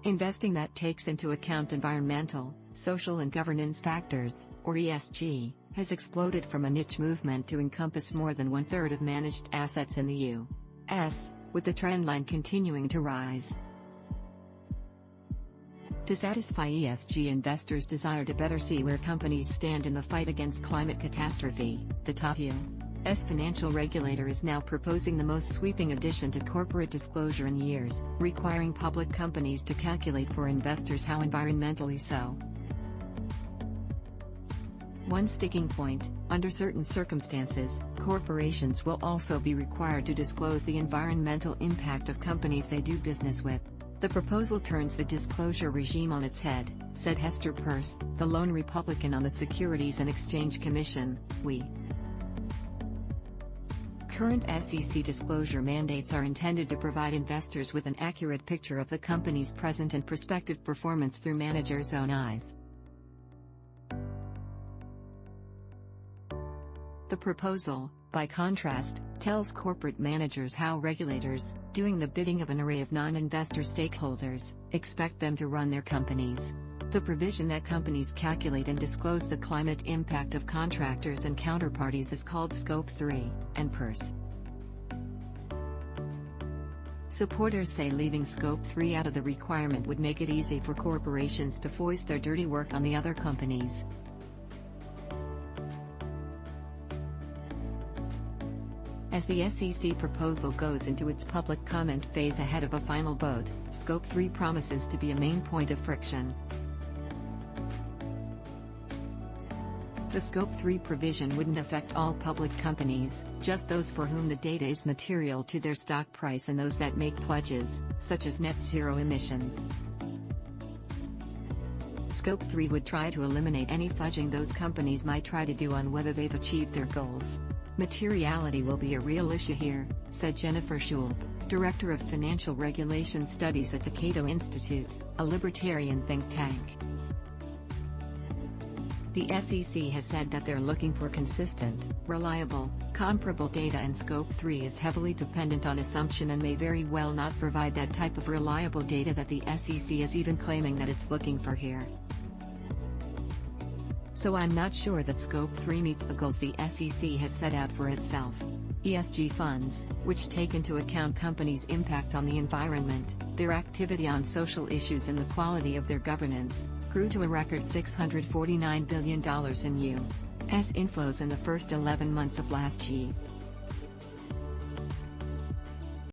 Investing that takes into account environmental, social and governance factors, or ESG, has exploded from a niche movement to encompass more than one-third of managed assets in the U.S., with the trendline continuing to rise. To satisfy ESG investors' desire to better see where companies stand in the fight against climate catastrophe, the top U.S. financial regulator is now proposing the most sweeping addition to corporate disclosure in years, requiring public companies to calculate for investors how environmentally so. One sticking point: under certain circumstances, corporations will also be required to disclose the environmental impact of companies they do business with. The proposal turns the disclosure regime on its head, said Hester Peirce, the lone Republican on the Securities and Exchange Commission. Current SEC disclosure mandates are intended to provide investors with an accurate picture of the company's present and prospective performance through managers' own eyes. The proposal, by contrast, tells corporate managers how regulators, doing the bidding of an array of non-investor stakeholders, expect them to run their companies. The provision that companies calculate and disclose the climate impact of contractors and counterparties is called Scope 3, and Peirce. Supporters say leaving Scope 3 out of the requirement would make it easy for corporations to foist their dirty work on the other companies. As the SEC proposal goes into its public comment phase ahead of a final vote, Scope 3 promises to be a main point of friction. The Scope 3 provision wouldn't affect all public companies, just those for whom the data is material to their stock price and those that make pledges, such as net zero emissions. Scope 3 would try to eliminate any fudging those companies might try to do on whether they've achieved their goals. Materiality will be a real issue here, said Jennifer Schulp, Director of Financial Regulation Studies at the Cato Institute, a libertarian think tank. The SEC has said that they're looking for consistent, reliable, comparable data, and Scope 3 is heavily dependent on assumption and may very well not provide that type of reliable data that the SEC is even claiming that it's looking for here. So I'm not sure that Scope 3 meets the goals the SEC has set out for itself. ESG funds, which take into account companies' impact on the environment, their activity on social issues and the quality of their governance, grew to a record $649 billion in U.S. inflows in the first 11 months of last year.